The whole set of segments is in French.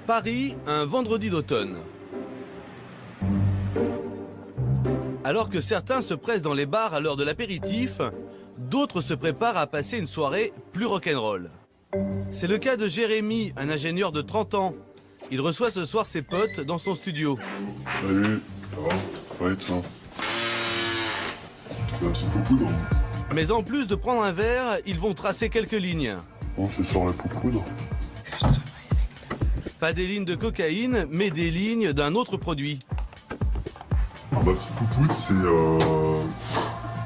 Paris, un vendredi d'automne. Alors que certains se pressent dans les bars à l'heure de l'apéritif, d'autres se préparent à passer une soirée plus rock'n'roll. C'est le cas de Jérémy, un ingénieur de 30 ans. Il reçoit ce soir ses potes dans son studio. Salut, ça va? Ouais, toi. Tu veux un petit peu poudre? Mais en plus de prendre un verre, ils vont tracer quelques lignes. Bon, c'est sur la poudre. Pas des lignes de cocaïne, mais des lignes d'un autre produit. Ah bah, petit poupoudre,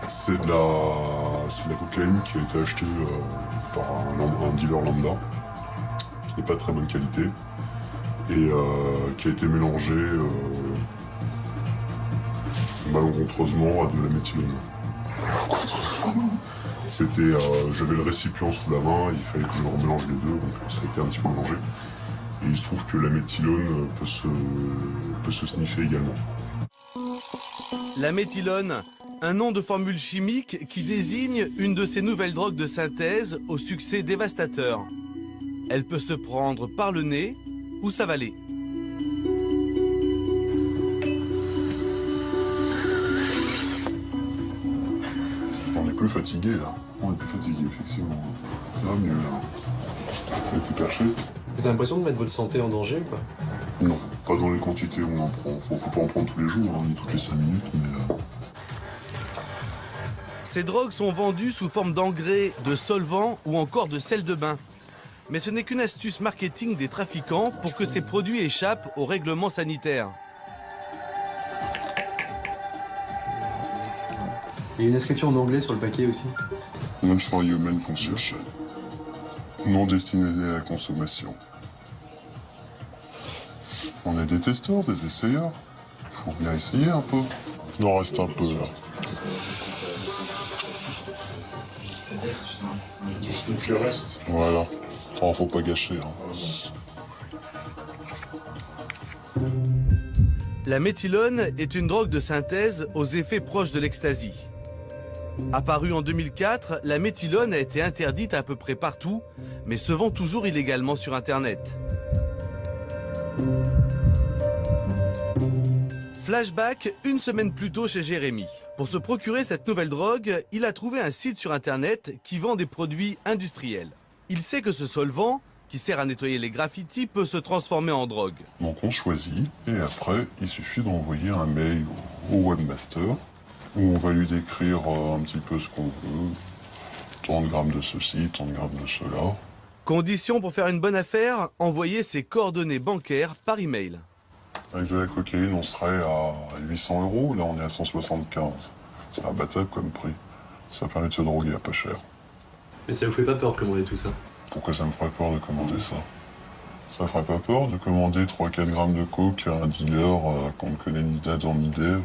c'est de la cocaïne qui a été achetée par un dealer lambda, qui n'est pas de très bonne qualité, et qui a été mélangée malencontreusement à de la méthylone. J'avais le récipient sous la main, il fallait que je remélange les deux, donc ça a été un petit peu mélangé. Et il se trouve que la méthylone peut se sniffer également. La méthylone, un nom de formule chimique qui désigne une de ces nouvelles drogues de synthèse au succès dévastateur. Elle peut se prendre par le nez ou s'avaler. On est plus fatigué là. On est plus fatigué, effectivement. Ça va mieux là. On était perché. Vous avez l'impression de mettre votre santé en danger ou pas? Non, pas dans les quantités où on en prend. Faut pas en prendre tous les jours, ni toutes les 5 minutes, mais... Ces drogues sont vendues sous forme d'engrais, de solvants ou encore de sel de bain. Mais ce n'est qu'une astuce marketing des trafiquants pour que ces produits échappent aux règlements sanitaires. Il y a une inscription en anglais sur le paquet aussi. Not for human consumption. Non destiné à la consommation. On est des testeurs, des essayeurs. Il faut bien essayer un peu. Il en reste un peu là. Donc il reste. Voilà. Oh, faut pas gâcher. La méthylone est une drogue de synthèse aux effets proches de l'ecstasy. Apparue en 2004, la méthylone a été interdite à peu près partout, mais se vend toujours illégalement sur Internet. Flashback, une semaine plus tôt chez Jérémy. Pour se procurer cette nouvelle drogue, il a trouvé un site sur Internet qui vend des produits industriels. Il sait que ce solvant, qui sert à nettoyer les graffitis, peut se transformer en drogue. Donc on choisit, et après, il suffit d'envoyer un mail au webmaster, où on va lui décrire un petit peu ce qu'on veut. Tant de grammes de ceci, tant de grammes de cela. Condition pour faire une bonne affaire, envoyer ses coordonnées bancaires par email. Avec de la cocaïne, on serait à 800 €, là on est à 175. C'est imbattable comme prix. Ça permet de se droguer à pas cher. Mais ça vous fait pas peur de commander tout ça? Pourquoi ça me ferait peur de commander ça? Ça ferait pas peur de commander 3-4 grammes de coke à un dealer qu'on ne connaît ni d'Adam ni d'Ève,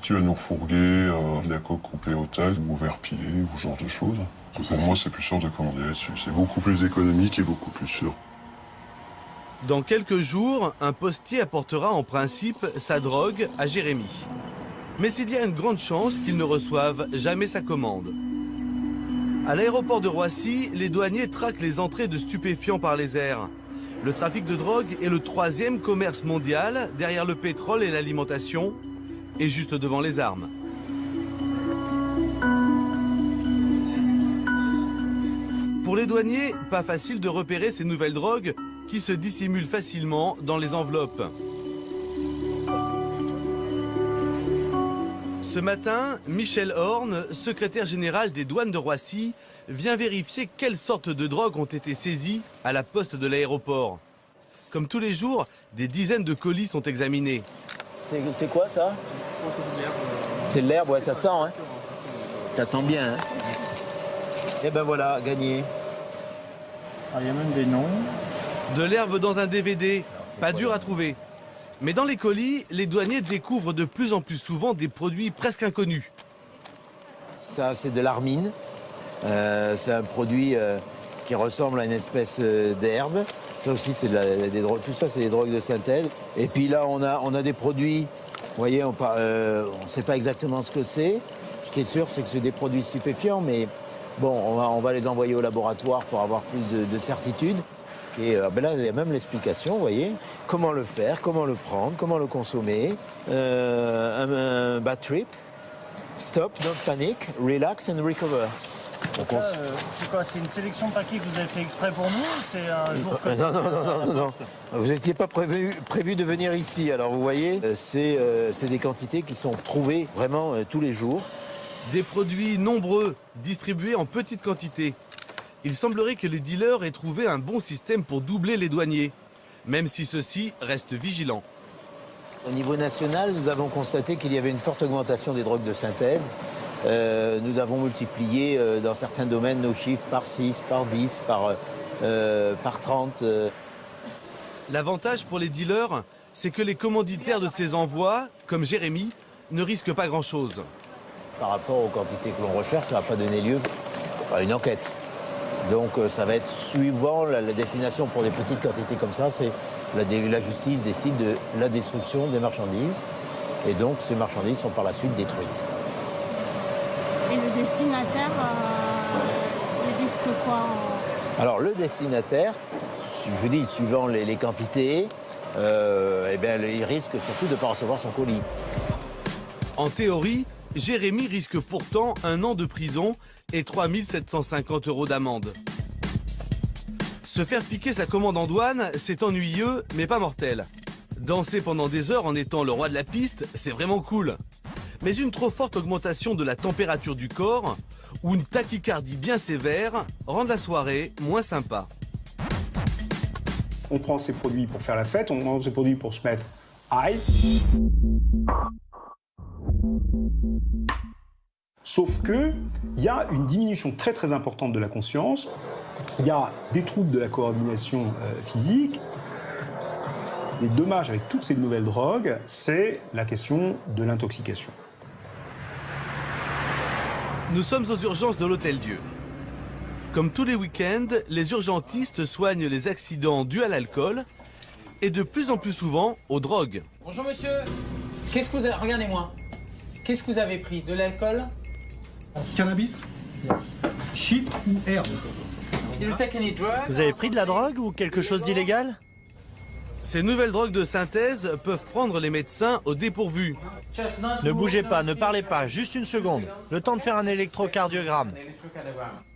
qui va nous fourguer de la coke coupée au tal ou verre pilé ou ce genre de choses. Pour moi, c'est plus sûr de commander là-dessus. C'est beaucoup plus économique et beaucoup plus sûr. Dans quelques jours, un postier apportera en principe sa drogue à Jérémy. Mais il y a une grande chance qu'il ne reçoive jamais sa commande. À l'aéroport de Roissy, les douaniers traquent les entrées de stupéfiants par les airs. Le trafic de drogue est le 3e commerce mondial, derrière le pétrole et l'alimentation, et juste devant les armes. Pour les douaniers, pas facile de repérer ces nouvelles drogues qui se dissimulent facilement dans les enveloppes. Ce matin, Michel Horn, secrétaire général des douanes de Roissy, vient vérifier quelles sortes de drogues ont été saisies à la poste de l'aéroport. Comme tous les jours, des dizaines de colis sont examinés. C'est quoi ça? Je pense que c'est de l'herbe. C'est de l'herbe, ouais, ça sent, hein? Ça sent bien, hein? Et ben voilà, gagné. Il y a même des noms. De l'herbe dans un DVD, pas dur à trouver. Mais dans les colis, les douaniers découvrent de plus en plus souvent des produits presque inconnus. Ça, c'est de l'armine. C'est un produit qui ressemble à une espèce d'herbe. Ça aussi, c'est des drogues. Tout ça, c'est des drogues de synthèse. Et puis là, on a des produits. Vous voyez, on ne sait pas exactement ce que c'est. Ce qui est sûr, c'est que c'est des produits stupéfiants, mais bon, on va les envoyer au laboratoire pour avoir plus de certitude. Et ben là, il y a même l'explication, vous voyez, comment le faire, comment le prendre, comment le consommer. Un bad trip, stop, don't panic, relax and recover. Donc C'est quoi? C'est une sélection de paquets que vous avez fait exprès pour nous ou c'est un jour comme ça? Non. Vous n'étiez pas prévu de venir ici. Alors vous voyez, c'est des quantités qui sont trouvées vraiment tous les jours. Des produits nombreux, distribués en petites quantités. Il semblerait que les dealers aient trouvé un bon système pour doubler les douaniers, même si ceux-ci restent vigilants. Au niveau national, nous avons constaté qu'il y avait une forte augmentation des drogues de synthèse. Nous avons multiplié dans certains domaines nos chiffres par 6, par 10, par 30. L'avantage pour les dealers, c'est que les commanditaires de ces envois, comme Jérémy, ne risquent pas grand-chose. Par rapport aux quantités que l'on recherche, ça ne va pas donner lieu à une enquête. Donc ça va être suivant la destination pour des petites quantités comme ça, c'est la justice décide de la destruction des marchandises. Et donc ces marchandises sont par la suite détruites. Et le destinataire, il risque quoi Alors le destinataire, je vous dis, suivant les quantités, eh bien, il risque surtout de ne pas recevoir son colis. En théorie, Jérémy risque pourtant 1 an de prison et 3 750 € d'amende. Se faire piquer sa commande en douane, c'est ennuyeux, mais pas mortel. Danser pendant des heures en étant le roi de la piste, c'est vraiment cool. Mais une trop forte augmentation de la température du corps ou une tachycardie bien sévère rendent la soirée moins sympa. On prend ces produits pour faire la fête, on prend ces produits pour se mettre high. Sauf que il y a une diminution très très importante de la conscience, il y a des troubles de la coordination physique. Les dommages avec toutes ces nouvelles drogues, c'est la question de l'intoxication. Nous sommes aux urgences de l'Hôtel Dieu. Comme tous les week-ends, les urgentistes soignent les accidents dus à l'alcool et de plus en plus souvent aux drogues. Bonjour monsieur, qu'est-ce que vous avez... Regardez-moi. Qu'est-ce que vous avez pris? De l'alcool? Cannabis? Shit ou herbe? Vous avez pris de la drogue ou quelque chose d'illégal? Ces nouvelles drogues de synthèse peuvent prendre les médecins au dépourvu. Ne bougez pas, ne parlez pas, juste une seconde. Le temps de faire un électrocardiogramme.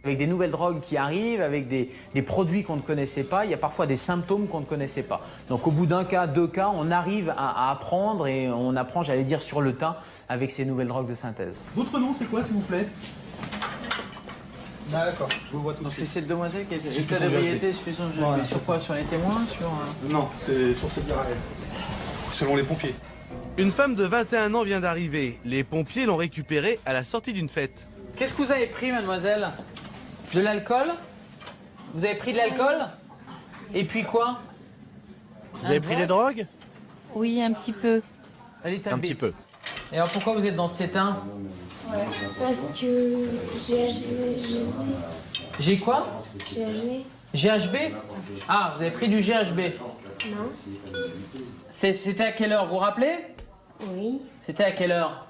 Avec des nouvelles drogues qui arrivent, avec des produits qu'on ne connaissait pas, il y a parfois des symptômes qu'on ne connaissait pas. Donc au bout d'un cas, 2 cas, on arrive à apprendre et on apprend, j'allais dire, sur le tas avec ces nouvelles drogues de synthèse. Votre nom, c'est quoi, s'il vous plaît? D'accord, je vous vois tout de Donc c'est suite. cette demoiselle qui a été Suspicion état de d'ébriété, suspicion de GHB. Voilà. Mais sur quoi? Sur les témoins? Sur... Non, c'est sur cette diarrhée. Selon les pompiers. Une femme de 21 ans vient d'arriver. Les pompiers l'ont récupérée à la sortie d'une fête. Qu'est-ce que vous avez pris, mademoiselle? De l'alcool? Vous avez pris de l'alcool? Et puis quoi? Vous avez pris des drogues? Oui, un petit peu. Un petit peu. Et alors pourquoi vous êtes dans cet état? Parce que J'ai quoi? GHB. GHB? Ah, vous avez pris du GHB. Non. C'était à quelle heure, vous vous rappelez? Oui. C'était à quelle heure?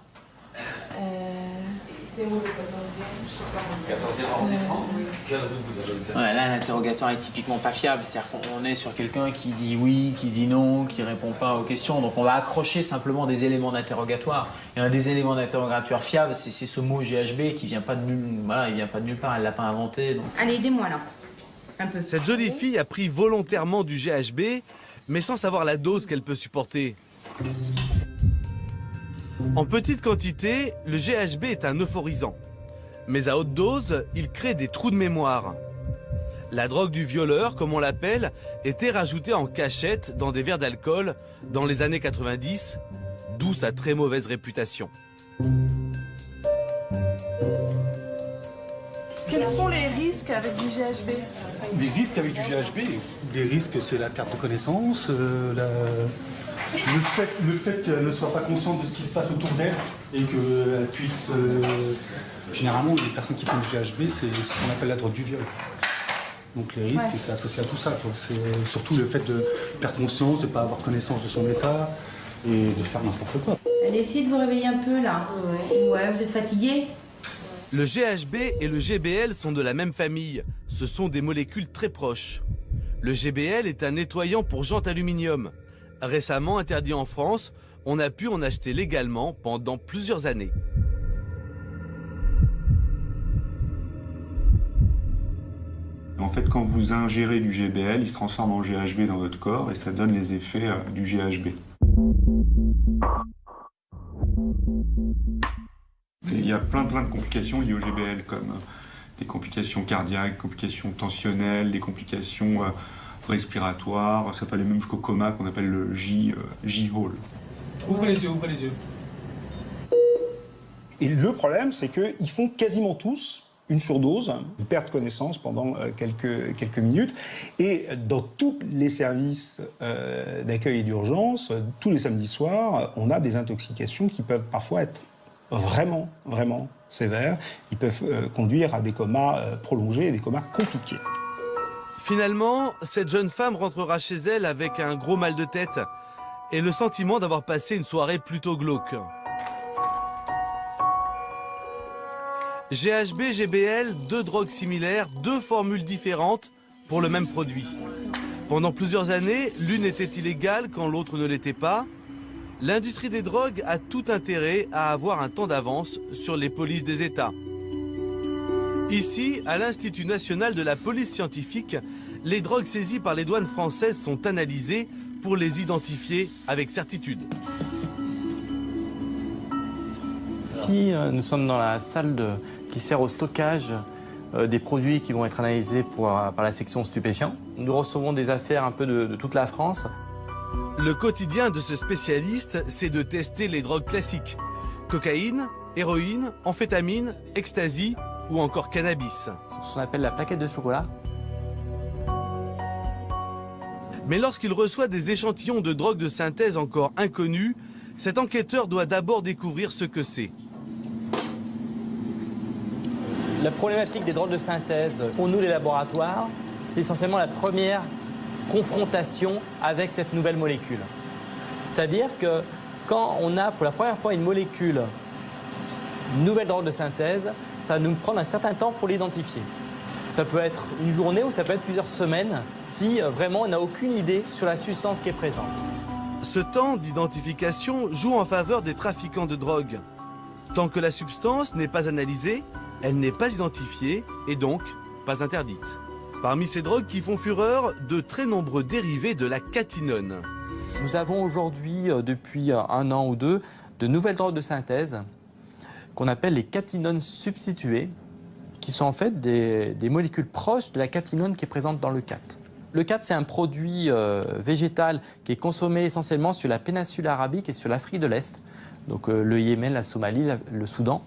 C'est où le 14e? 14e arrondissement. Ouais, là, l'interrogatoire est typiquement pas fiable. C'est-à-dire qu'on est sur quelqu'un qui dit oui, qui dit non, qui répond pas aux questions. Donc on va accrocher simplement des éléments d'interrogatoire. Et un des éléments d'interrogatoire fiable, c'est ce mot GHB qui vient pas de nulle, voilà, il vient pas de nulle part. Elle l'a pas inventé. Donc... Allez, aidez-moi là. Un peu. Cette jolie fille a pris volontairement du GHB, mais sans savoir la dose qu'elle peut supporter. En petite quantité, le GHB est un euphorisant. Mais à haute dose, il crée des trous de mémoire. La drogue du violeur, comme on l'appelle, était rajoutée en cachette dans des verres d'alcool dans les années 90, d'où sa très mauvaise réputation. Quels sont les risques avec du GHB? Les risques avec du GHB, les risques, c'est la perte de connaissance, le fait qu'elle ne soit pas consciente de ce qui se passe autour d'elle et qu'elle puisse... Généralement, les personnes qui prennent du GHB, c'est ce qu'on appelle la drogue du viol. Donc les risques, c'est associé à tout ça. C'est surtout le fait de perdre conscience, de ne pas avoir connaissance de son état et de faire n'importe quoi. Allez, essayez de vous réveiller un peu là. Ouais, vous êtes fatigué? Le GHB et le GBL sont de la même famille. Ce sont des molécules très proches. Le GBL est un nettoyant pour jantes aluminium. Récemment interdit en France, on a pu en acheter légalement pendant plusieurs années. En fait, quand vous ingérez du GBL, il se transforme en GHB dans votre corps et ça donne les effets du GHB. Et il y a plein de complications liées au GBL, comme des complications cardiaques, des complications tensionnelles, des complications respiratoires. Ça peut aller même jusqu'au coma qu'on appelle le J-Hall. Ouvrez les yeux, ouvrez les yeux. Et le problème, c'est qu'ils font quasiment tous une surdose, ils perdent connaissance pendant quelques minutes. Et dans tous les services d'accueil et d'urgence, tous les samedis soirs, on a des intoxications qui peuvent parfois être vraiment sévères. Ils peuvent conduire à des comas prolongés et des comas compliqués. Finalement, cette jeune femme rentrera chez elle avec un gros mal de tête et le sentiment d'avoir passé une soirée plutôt glauque. GHB, GBL, deux drogues similaires, deux formules différentes pour le même produit. Pendant plusieurs années, l'une était illégale quand l'autre ne l'était pas. L'industrie des drogues a tout intérêt à avoir un temps d'avance sur les polices des États. Ici, à l'Institut national de la police scientifique, les drogues saisies par les douanes françaises sont analysées pour les identifier avec certitude. Ici, nous sommes dans la salle qui sert au stockage des produits qui vont être analysés par la section stupéfiants. Nous recevons des affaires un peu de toute la France. Le quotidien de ce spécialiste, c'est de tester les drogues classiques. Cocaïne, héroïne, amphétamine, ecstasy ou encore cannabis. Ce qu'on appelle la plaquette de chocolat. Mais lorsqu'il reçoit des échantillons de drogues de synthèse encore inconnus, cet enquêteur doit d'abord découvrir ce que c'est. La problématique des drogues de synthèse, pour nous les laboratoires, c'est essentiellement la première confrontation avec cette nouvelle molécule. C'est-à-dire que quand on a pour la première fois une molécule, une nouvelle drogue de synthèse, ça va nous prendre un certain temps pour l'identifier. Ça peut être une journée ou ça peut être plusieurs semaines si vraiment on n'a aucune idée sur la substance qui est présente. Ce temps d'identification joue en faveur des trafiquants de drogue. Tant que la substance n'est pas analysée, elle n'est pas identifiée et donc pas interdite. Parmi ces drogues qui font fureur, de très nombreux dérivés de la catinone. Nous avons aujourd'hui, depuis un an ou deux, de nouvelles drogues de synthèse qu'on appelle les catinones substituées, qui sont en fait des molécules proches de la catinone qui est présente dans le cat. Le cat, c'est un produit végétal qui est consommé essentiellement sur la péninsule arabique et sur l'Afrique de l'Est, donc le Yémen, la Somalie, le Soudan,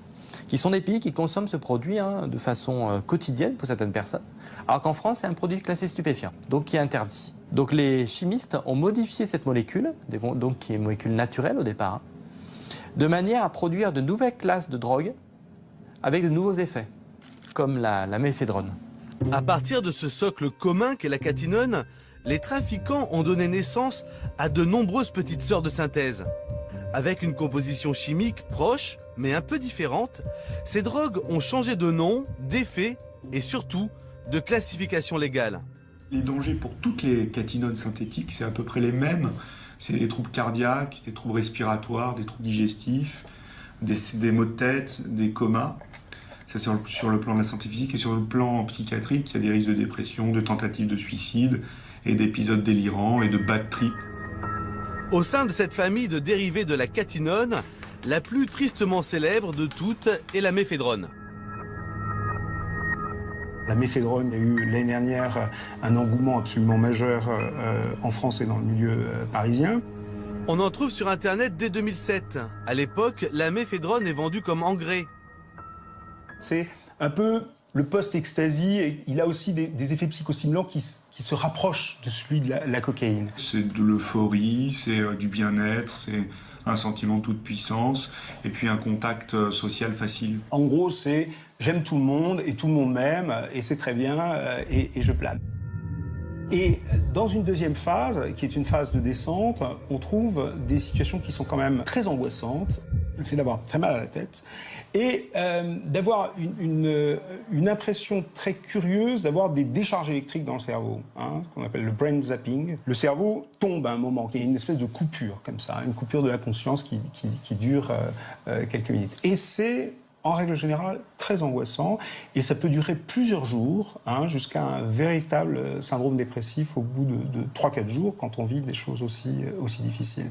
qui sont des pays qui consomment ce produit de façon quotidienne pour certaines personnes, alors qu'en France, c'est un produit classé stupéfiant, donc qui est interdit. Donc les chimistes ont modifié cette molécule, donc qui est une molécule naturelle au départ, de manière à produire de nouvelles classes de drogues avec de nouveaux effets, comme la méphédrone. À partir de ce socle commun qu'est la catinone, les trafiquants ont donné naissance à de nombreuses petites sœurs de synthèse. Avec une composition chimique proche, mais un peu différente, ces drogues ont changé de nom, d'effet et surtout de classification légale. Les dangers pour toutes les catinones synthétiques, c'est à peu près les mêmes. C'est des troubles cardiaques, des troubles respiratoires, des troubles digestifs, des maux de tête, des comas. Ça, c'est sur le plan de la santé physique. Et sur le plan psychiatrique, il y a des risques de dépression, de tentatives de suicide et d'épisodes délirants et de bad trip. Au sein de cette famille de dérivés de la catinone, la plus tristement célèbre de toutes est la méphédrone. La méphédrone, il y a eu l'année dernière un engouement absolument majeur en France et dans le milieu parisien. On en trouve sur Internet dès 2007. À l'époque, la méphédrone est vendue comme engrais. C'est un peu le post-ecstasy. Il a aussi des effets psychostimulants qui se rapprochent de celui de la cocaïne. C'est de l'euphorie, c'est du bien-être, c'est un sentiment de toute puissance et puis un contact social facile. En gros, c'est j'aime tout le monde et tout le monde m'aime et c'est très bien et je plane. Et dans une deuxième phase, qui est une phase de descente, on trouve des situations qui sont quand même très angoissantes. Le fait d'avoir très mal à la tête et d'avoir une impression très curieuse d'avoir des décharges électriques dans le cerveau, ce qu'on appelle le brain zapping. Le cerveau tombe à un moment, il y a une espèce de coupure comme ça, une coupure de la conscience qui dure quelques minutes. Et c'est en règle générale très angoissant et ça peut durer plusieurs jours jusqu'à un véritable syndrome dépressif au bout de 3-4 jours quand on vit des choses aussi difficiles.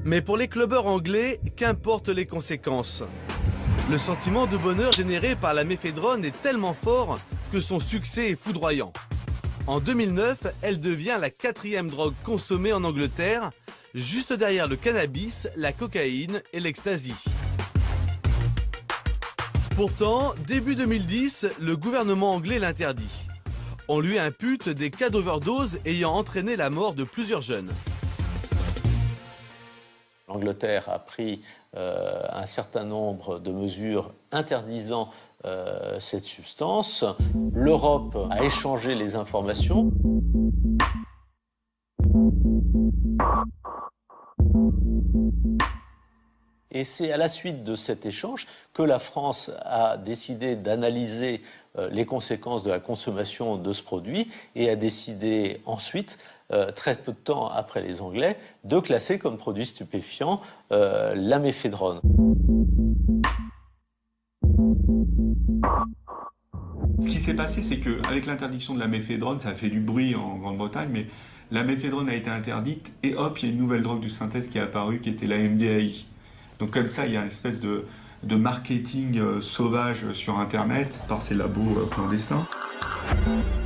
Mais pour les clubbers anglais, qu'importent les conséquences. Le sentiment de bonheur généré par la méphédrone est tellement fort que son succès est foudroyant. En 2009, elle devient la 4e drogue consommée en Angleterre, juste derrière le cannabis, la cocaïne et l'ecstasy. Pourtant, début 2010, le gouvernement anglais l'interdit. On lui impute des cas d'overdose ayant entraîné la mort de plusieurs jeunes. L'Angleterre a pris un certain nombre de mesures interdisant cette substance. L'Europe a échangé les informations. Et c'est à la suite de cet échange que la France a décidé d'analyser les conséquences de la consommation de ce produit et a décidé ensuite, très peu de temps après les Anglais, de classer comme produit stupéfiant la méphédrone. Ce qui s'est passé, c'est qu'avec l'interdiction de la méphédrone, ça a fait du bruit en Grande-Bretagne, mais la méphédrone a été interdite et hop, il y a une nouvelle drogue de synthèse qui est apparue, qui était la MDAI. Donc comme ça, il y a une espèce de marketing sauvage sur Internet par ces labos clandestins.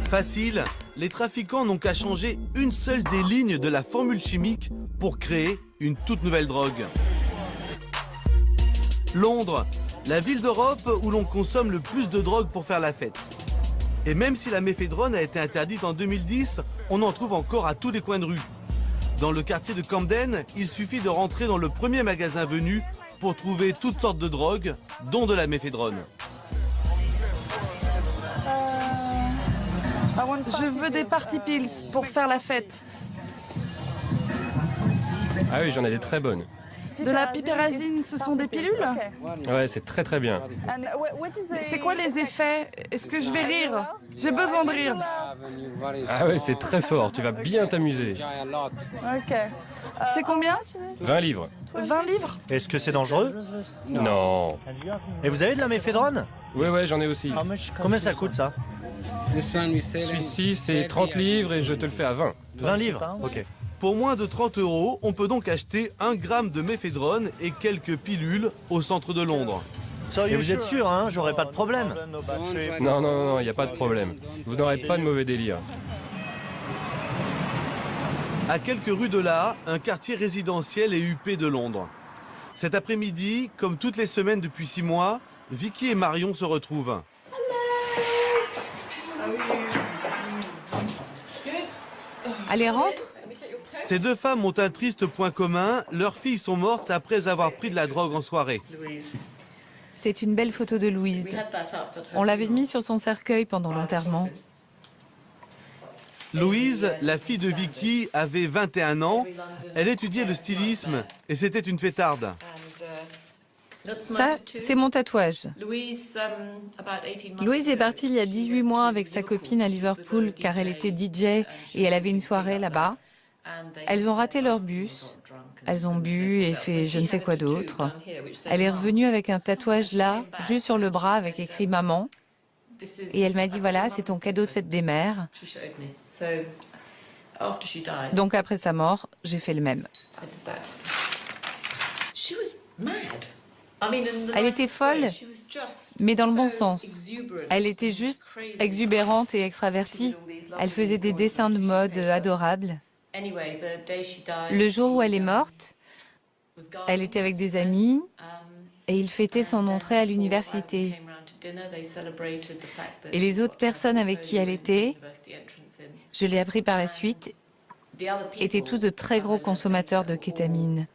Facile, les trafiquants n'ont qu'à changer une seule des lignes de la formule chimique pour créer une toute nouvelle drogue. Londres, la ville d'Europe où l'on consomme le plus de drogue pour faire la fête. Et même si la méphédrone a été interdite en 2010, on en trouve encore à tous les coins de rue. Dans le quartier de Camden, il suffit de rentrer dans le premier magasin venu pour trouver toutes sortes de drogues, dont de la méphédrone. Je veux des party pills pour faire la fête. Ah oui, j'en ai des très bonnes. De la pipérazine, ce sont des pilules? Ouais, c'est très très bien. C'est quoi les effets? Est-ce que je vais rire? J'ai besoin de rire. Ah ouais, c'est très fort, tu vas bien t'amuser. Ok. C'est combien? 20 livres. 20 livres? Est-ce que c'est dangereux? Non. Et vous avez de la méphédrone? Ouais, j'en ai aussi. Combien ça coûte ça? Celui-ci, c'est 30 livres et je te le fais à 20. 20 livres? Ok. Pour moins de 30 €, on peut donc acheter 1 gramme de méphédrone et quelques pilules au centre de Londres. Et vous êtes sûr, hein? J'aurai pas de problème? Non, il n'y a pas de problème. Vous n'aurez pas de mauvais délire. À quelques rues de là, un quartier résidentiel et huppé de Londres. Cet après-midi, comme toutes les semaines depuis 6 mois, Vicky et Marion se retrouvent. Allez, rentre. Ces deux femmes ont un triste point commun, leurs filles sont mortes après avoir pris de la drogue en soirée. C'est une belle photo de Louise. On l'avait mis sur son cercueil pendant l'enterrement. Louise, la fille de Vicky, avait 21 ans. Elle étudiait le stylisme et c'était une fêtarde. Ça, c'est mon tatouage. Louise est partie il y a 18 mois avec sa copine à Liverpool car elle était DJ et elle avait une soirée là-bas. Elles ont raté leur bus, elles ont bu et fait je ne sais quoi d'autre. Elle est revenue avec un tatouage là, juste sur le bras avec écrit « Maman ». Et elle m'a dit « Voilà, c'est ton cadeau de fête des mères ». Donc après sa mort, j'ai fait le même. Elle était folle, mais dans le bon sens. Elle était juste exubérante et extravertie. Elle faisait des dessins de mode adorables. Le jour où elle est morte, elle était avec des amis et ils fêtaient son entrée à l'université. Et les autres personnes avec qui elle était, je l'ai appris par la suite, étaient tous de très gros consommateurs de kétamine.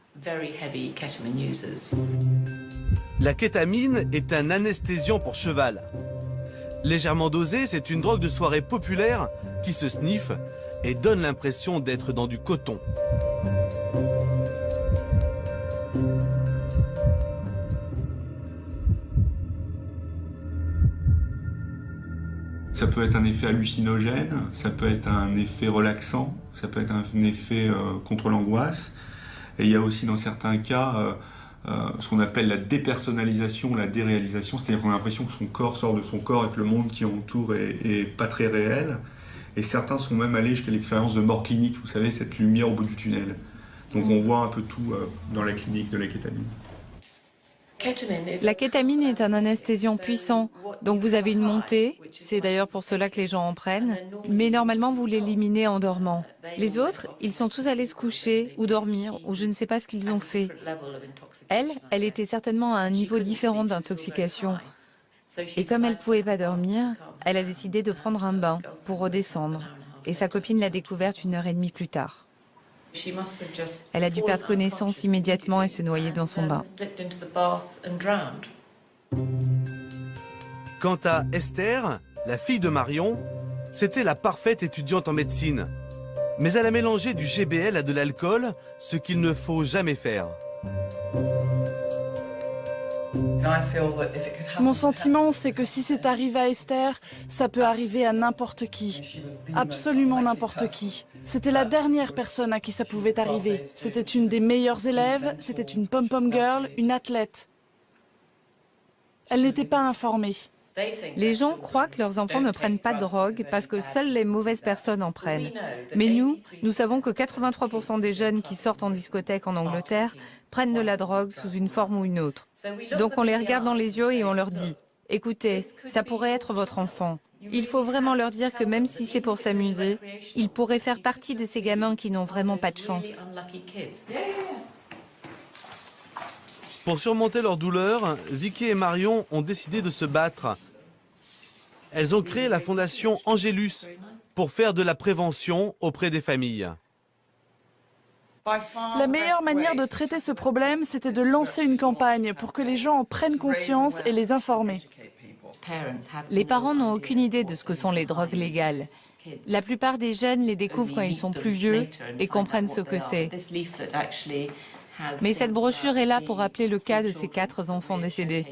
La kétamine est un anesthésiant pour cheval. Légèrement dosée, c'est une drogue de soirée populaire qui se sniffe et donne l'impression d'être dans du coton. Ça peut être un effet hallucinogène, ça peut être un effet relaxant, ça peut être un effet contre l'angoisse. Et il y a aussi dans certains cas ce qu'on appelle la dépersonnalisation, la déréalisation, c'est-à-dire qu'on a l'impression que son corps sort de son corps et que le monde qui entoure est pas très réel. Et certains sont même allés jusqu'à l'expérience de mort clinique, vous savez, cette lumière au bout du tunnel. Donc on voit un peu tout dans la clinique de la kétamine. La kétamine est un anesthésiant puissant, donc vous avez une montée, c'est d'ailleurs pour cela que les gens en prennent, mais normalement vous l'éliminez en dormant. Les autres, ils sont tous allés se coucher ou dormir, ou je ne sais pas ce qu'ils ont fait. Elle était certainement à un niveau différent d'intoxication. Et comme elle ne pouvait pas dormir, elle a décidé de prendre un bain pour redescendre. Et sa copine l'a découverte 1h30 plus tard. Elle a dû perdre connaissance immédiatement et se noyer dans son bain. Quant à Esther, la fille de Marion, c'était la parfaite étudiante en médecine. Mais elle a mélangé du GBL à de l'alcool, ce qu'il ne faut jamais faire. Mon sentiment, c'est que si c'est arrivé à Esther, ça peut arriver à n'importe qui. Absolument n'importe qui. C'était la dernière personne à qui ça pouvait arriver. C'était une des meilleures élèves, c'était une pom-pom girl, une athlète. Elle n'était pas informée. Les gens croient que leurs enfants ne prennent pas de drogue parce que seules les mauvaises personnes en prennent. Mais nous savons que 83% des jeunes qui sortent en discothèque en Angleterre prennent de la drogue sous une forme ou une autre. Donc on les regarde dans les yeux et on leur dit « Écoutez, ça pourrait être votre enfant. Il faut vraiment leur dire que même si c'est pour s'amuser, ils pourraient faire partie de ces gamins qui n'ont vraiment pas de chance. » Pour surmonter leur douleur, Vicky et Marion ont décidé de se battre. Elles ont créé la fondation Angélus pour faire de la prévention auprès des familles. La meilleure manière de traiter ce problème, c'était de lancer une campagne pour que les gens en prennent conscience et les informer. Les parents n'ont aucune idée de ce que sont les drogues légales. La plupart des jeunes les découvrent quand ils sont plus vieux et comprennent ce que c'est. Mais cette brochure est là pour rappeler le cas de ces 4 enfants décédés.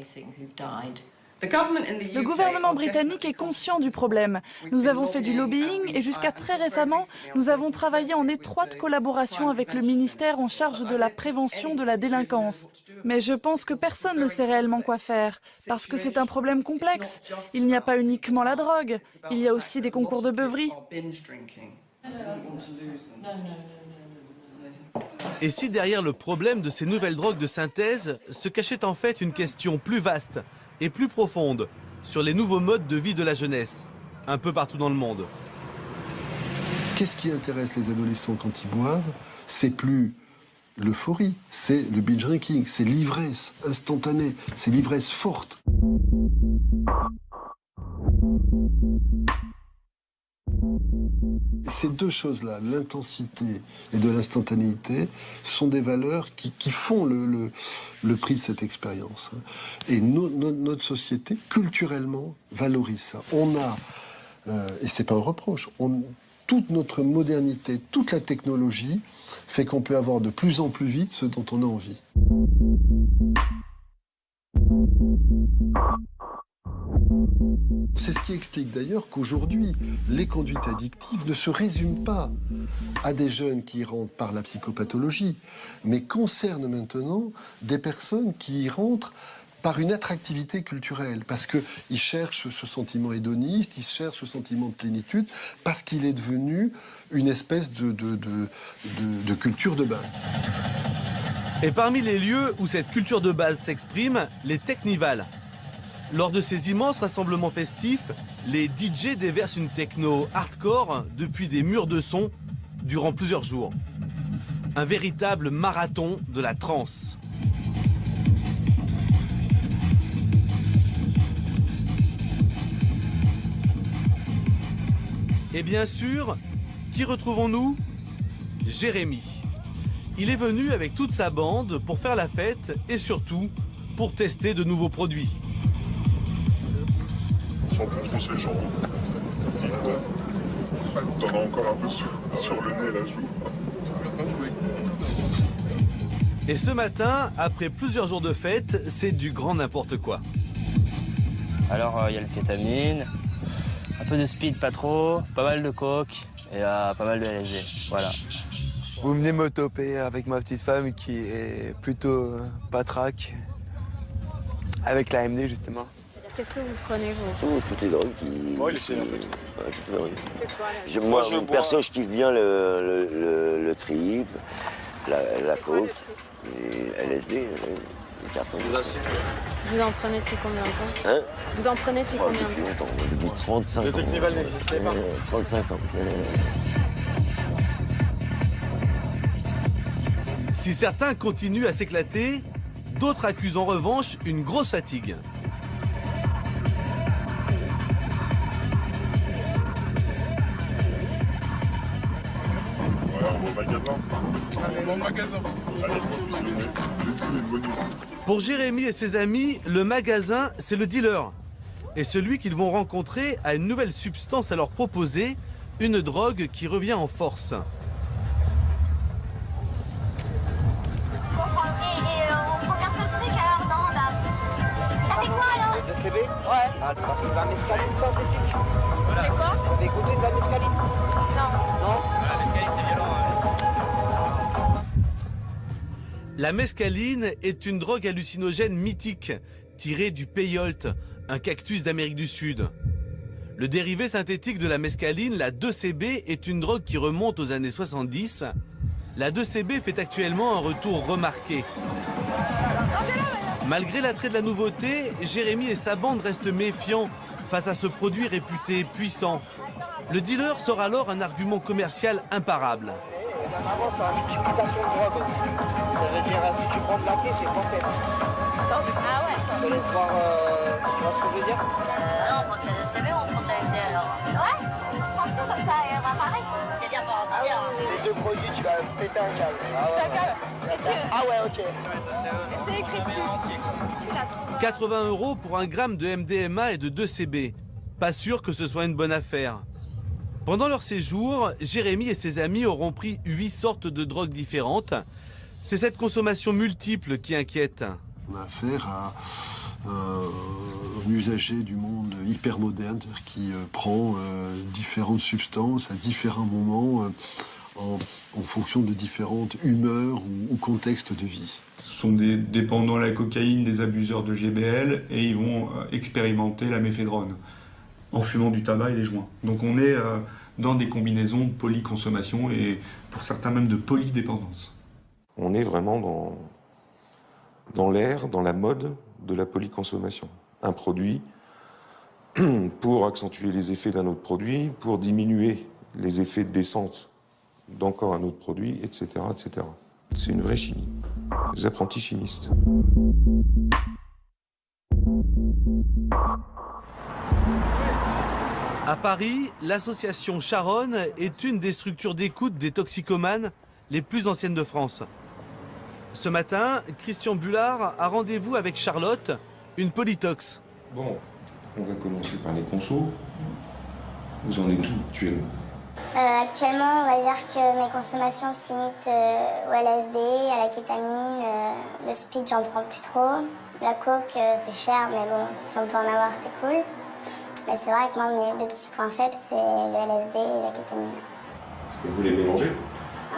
Le gouvernement britannique est conscient du problème. Nous avons fait du lobbying et jusqu'à très récemment, nous avons travaillé en étroite collaboration avec le ministère en charge de la prévention de la délinquance. Mais je pense que personne ne sait réellement quoi faire, parce que c'est un problème complexe. Il n'y a pas uniquement la drogue, il y a aussi des concours de beuverie. Et si derrière le problème de ces nouvelles drogues de synthèse se cachait en fait une question plus vaste et plus profonde sur les nouveaux modes de vie de la jeunesse, un peu partout dans le monde. Qu'est-ce qui intéresse les adolescents quand ils boivent? C'est plus l'euphorie, c'est le binge drinking, c'est l'ivresse instantanée, c'est l'ivresse forte. Ces deux choses-là, l'intensité et de l'instantanéité, sont des valeurs qui font le prix de cette expérience. Et notre société, culturellement, valorise ça. On a, et c'est pas un reproche, toute notre modernité, toute la technologie fait qu'on peut avoir de plus en plus vite ce dont on a envie. C'est ce qui explique d'ailleurs qu'aujourd'hui, les conduites addictives ne se résument pas à des jeunes qui y rentrent par la psychopathologie, mais concernent maintenant des personnes qui y rentrent par une attractivité culturelle, parce qu'ils cherchent ce sentiment hédoniste, ils cherchent ce sentiment de plénitude, parce qu'il est devenu une espèce de culture de base. Et parmi les lieux où cette culture de base s'exprime, les technivals. Lors de ces immenses rassemblements festifs, les DJ déversent une techno hardcore depuis des murs de son durant plusieurs jours. Un véritable marathon de la trance. Et bien sûr, qui retrouvons-nous? Jérémy. Il est venu avec toute sa bande pour faire la fête et surtout pour tester de nouveaux produits. sens plus trop ces gens. T'en as encore un peu sur le nez là, je vois. Et ce matin, après plusieurs jours de fête, c'est du grand n'importe quoi. Alors, il y a le kétamine, un peu de speed, pas trop, pas mal de coke et pas mal de LSD. Voilà. Vous venez me toper avec ma petite femme qui est plutôt patraque, avec la MD justement. Qu'est-ce que vous prenez, vous? Toutes les drogues qui... Ouais, toutes les drogues. C'est quoi, là? Moi, perso, je kiffe bien le trip, la coke, et LSD, les cartons. Vous en prenez depuis combien de temps? Hein? Vous en prenez depuis combien de Depuis temps? longtemps, depuis 35 ans. Le Teknival n'existait pas. 35 ans. Si certains continuent à s'éclater, d'autres accusent en revanche une grosse fatigue. Pour Jérémy et ses amis, le magasin, c'est le dealer. Et celui qu'ils vont rencontrer a une nouvelle substance à leur proposer, une drogue qui revient en force. CB? Ouais. Ah, c'est de la mescaline synthétique. Voilà. C'est quoi? Vous avez goûté de la mescaline? Non. Non? La mescaline, c'est violent. La mescaline est une drogue hallucinogène mythique, tirée du peyote, un cactus d'Amérique du Sud. Le dérivé synthétique de la mescaline, la 2CB, est une drogue qui remonte aux années 70. La 2CB fait actuellement un retour remarqué. Malgré l'attrait de la nouveauté, Jérémy et sa bande restent méfiants face à ce produit réputé puissant. Le dealer sort alors un argument commercial imparable. Avant, c'est une multiplication de drogue aussi. Ça veut dire, si tu prends de la clé, c'est français. Ah ouais? Je te laisse voir, tu vois ce que je veux dire? Non, on prend de la CB, on prend de la MD alors. Ouais, on prend tout comme ça et on va pareil. C'est bien pour en dire. Les deux produits, tu vas péter un câble. Ah ouais, ok. C'est écrit dessus. 80 € pour un gramme de MDMA et de 2CB. Pas sûr que ce soit une bonne affaire. Pendant leur séjour, Jérémy et ses amis auront pris 8 sortes de drogues différentes. C'est cette consommation multiple qui inquiète. On a affaire à un usager du monde hyper moderne qui prend différentes substances à différents moments en fonction de différentes humeurs ou contextes de vie. Ce sont des dépendants à la cocaïne, des abuseurs de GBL, et ils vont expérimenter la méphédrone en fumant du tabac et des joints. Donc on est dans des combinaisons de polyconsommation et pour certains même de polydépendance. On est vraiment dans l'ère, dans la mode de la polyconsommation. Un produit pour accentuer les effets d'un autre produit, pour diminuer les effets de descente d'encore un autre produit, etc., etc. C'est une vraie chimie. Les apprentis chimistes. À Paris, l'association Charonne est une des structures d'écoute des toxicomanes les plus anciennes de France. Ce matin, Christian Bullard a rendez-vous avec Charlotte, une polytox. Bon, on va commencer par les consos. Vous en êtes où actuellement? Actuellement, on va dire que mes consommations se limitent au LSD, à la kétamine, le speed, j'en prends plus trop. La coke, c'est cher, mais bon, si on peut en avoir, c'est cool. Mais c'est vrai que moi, mes deux petits points faibles, c'est le LSD et la kétamine. Et vous les mélangez?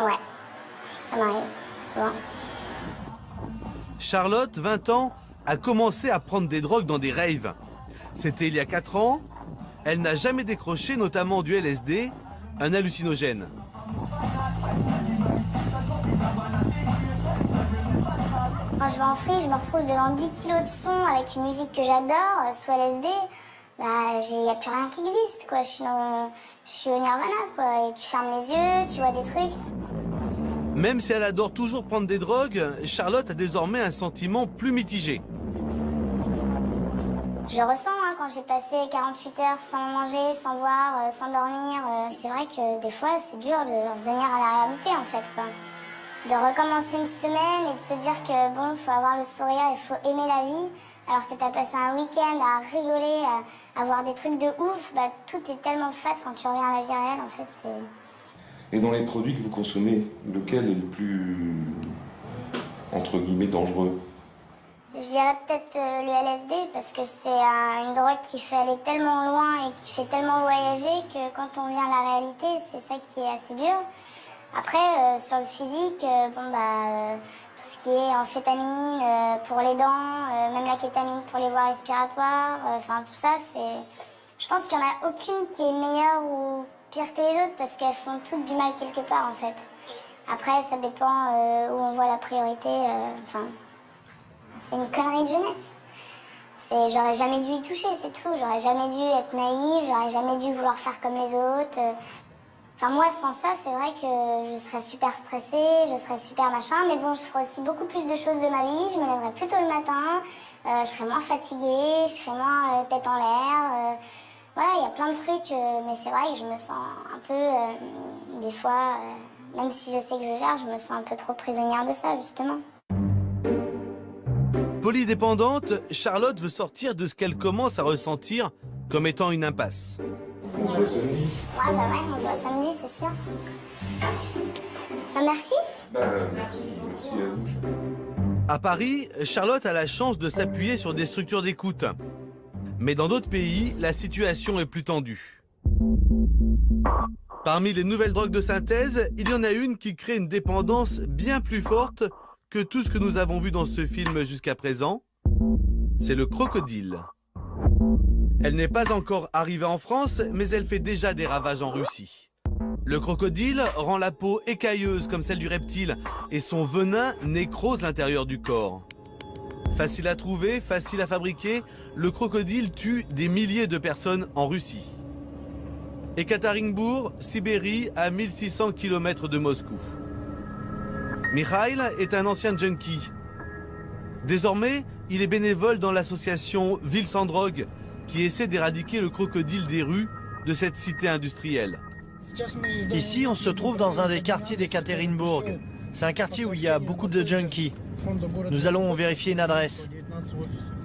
Ouais, ça m'arrive, souvent. Charlotte, 20 ans, a commencé à prendre des drogues dans des raves. C'était il y a 4 ans. Elle n'a jamais décroché, notamment du LSD, un hallucinogène. Quand je vais en free, je me retrouve devant 10 kilos de son avec une musique que j'adore, sous LSD. Il n'y a plus rien qui existe, quoi. Je suis au nirvana, quoi. Et tu fermes les yeux, tu vois des trucs. Même si elle adore toujours prendre des drogues, Charlotte a désormais un sentiment plus mitigé. Je ressens quand j'ai passé 48 heures sans manger, sans boire, sans dormir. C'est vrai que des fois, c'est dur de revenir à la réalité, en fait, quoi. De recommencer une semaine et de se dire que, bon, il faut avoir le sourire, il faut aimer la vie. Alors que t'as passé un week-end à rigoler, à voir des trucs de ouf, bah, tout est tellement fade quand tu reviens à la vie réelle, en fait, c'est... Et dans les produits que vous consommez, lequel est le plus, entre guillemets, dangereux? Je dirais peut-être le LSD, parce que c'est une drogue qui fait aller tellement loin et qui fait tellement voyager que quand on vient à la réalité, c'est ça qui est assez dur. Après, sur le physique, tout ce qui est amphétamine pour les dents, même la kétamine pour les voies respiratoires, tout ça, c'est... Je pense qu'il n'y en a aucune qui est meilleure ou pire que les autres parce qu'elles font toutes du mal quelque part, en fait. Après, ça dépend où on voit la priorité. C'est une connerie de jeunesse. J'aurais jamais dû y toucher, c'est tout. J'aurais jamais dû être naïve, j'aurais jamais dû vouloir faire comme les autres. Moi, sans ça, c'est vrai que je serais super stressée, je serais super machin, mais bon, je ferais aussi beaucoup plus de choses de ma vie, je me lèverais plus tôt le matin, je serais moins fatiguée, je serais moins tête en l'air. Voilà, il y a plein de trucs, mais c'est vrai que je me sens un peu, des fois, même si je sais que je gère, je me sens un peu trop prisonnière de ça, justement. Polydépendante, Charlotte veut sortir de ce qu'elle commence à ressentir comme étant une impasse. On se voit samedi. Ouais, on se voit samedi, c'est sûr. Merci. Merci à vous. À Paris, Charlotte a la chance de s'appuyer sur des structures d'écoute. Mais dans d'autres pays, la situation est plus tendue. Parmi les nouvelles drogues de synthèse, il y en a une qui crée une dépendance bien plus forte que tout ce que nous avons vu dans ce film jusqu'à présent. C'est le crocodile. Elle n'est pas encore arrivée en France, mais elle fait déjà des ravages en Russie. Le crocodile rend la peau écailleuse comme celle du reptile et son venin nécrose l'intérieur du corps. Facile à trouver, facile à fabriquer, le crocodile tue des milliers de personnes en Russie. Ekaterinbourg, Sibérie, à 1600 km de Moscou. Mikhail est un ancien junkie. Désormais, il est bénévole dans l'association Ville sans drogue, qui essaie d'éradiquer le crocodile des rues de cette cité industrielle. Ici, on se trouve dans un des quartiers d'Ekaterinbourg. C'est un quartier où il y a beaucoup de junkies. Nous allons vérifier une adresse.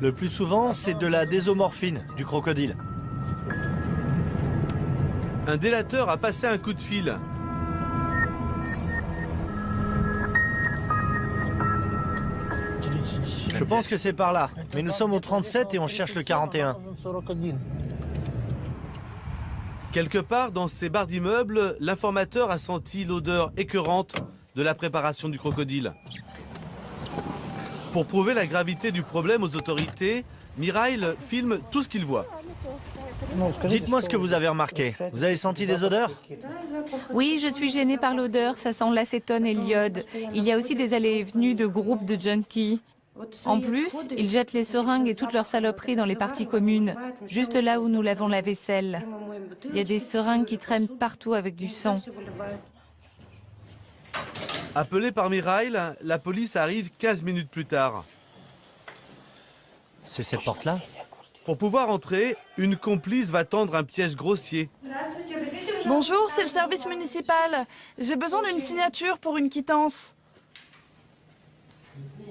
Le plus souvent, c'est de la désomorphine, du crocodile. Un délateur a passé un coup de fil. Je pense que c'est par là, mais nous sommes au 37 et on cherche le 41. Quelque part dans ces barres d'immeubles, l'informateur a senti l'odeur écœurante de la préparation du crocodile. Pour prouver la gravité du problème aux autorités, Mikhail filme tout ce qu'il voit. Dites-moi ce que vous avez remarqué. Vous avez senti des odeurs? Oui, je suis gênée par l'odeur, ça sent l'acétone et l'iode. Il y a aussi des allées et venues de groupes de junkies. En plus, ils jettent les seringues et toutes leurs saloperies dans les parties communes, juste là où nous lavons la vaisselle. Il y a des seringues qui traînent partout avec du sang. Appelé par Mikhail, la police arrive 15 minutes plus tard. C'est cette porte-là? Pour pouvoir entrer, une complice va tendre un piège grossier. Bonjour, c'est le service municipal. J'ai besoin d'une signature pour une quittance.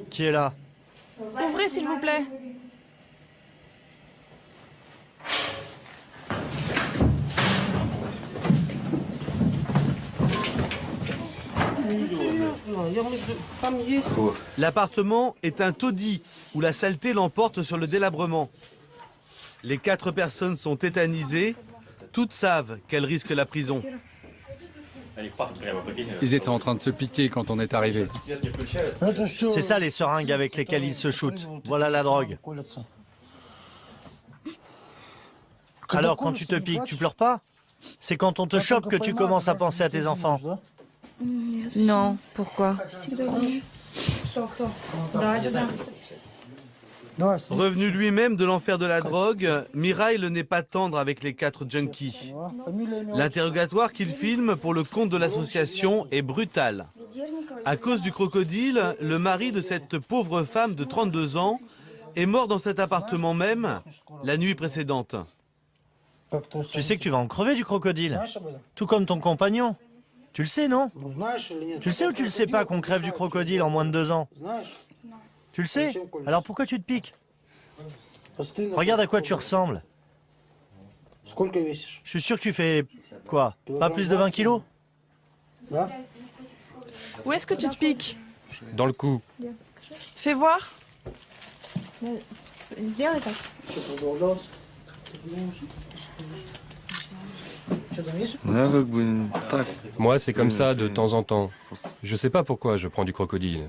Qui est là? Ouvrez, s'il vous plaît. L'appartement est un taudis où la saleté l'emporte sur le délabrement. Les 4 personnes sont tétanisées. Toutes savent qu'elles risquent la prison. Ils étaient en train de se piquer quand on est arrivé. C'est ça les seringues avec lesquelles ils se shootent. Voilà la drogue. Alors quand tu te piques, tu pleures pas? C'est quand on te chope que tu commences à penser à tes enfants. Non, pourquoi? Revenu lui-même de l'enfer de la drogue, Mikhail n'est pas tendre avec les 4 junkies. L'interrogatoire qu'il filme pour le compte de l'association est brutal. À cause du crocodile, le mari de cette pauvre femme de 32 ans est mort dans cet appartement même la nuit précédente. Tu sais que tu vas en crever du crocodile, tout comme ton compagnon. Tu le sais, non? Tu le sais ou tu le sais pas qu'on crève du crocodile en moins de 2 ans? Tu le sais? Alors pourquoi tu te piques? Regarde à quoi tu ressembles. Je suis sûr que tu fais, quoi, pas plus de 20 kilos? Où est-ce que tu te piques? Dans le cou. Fais voir. Moi, c'est comme ça de temps en temps. Je sais pas pourquoi je prends du crocodile.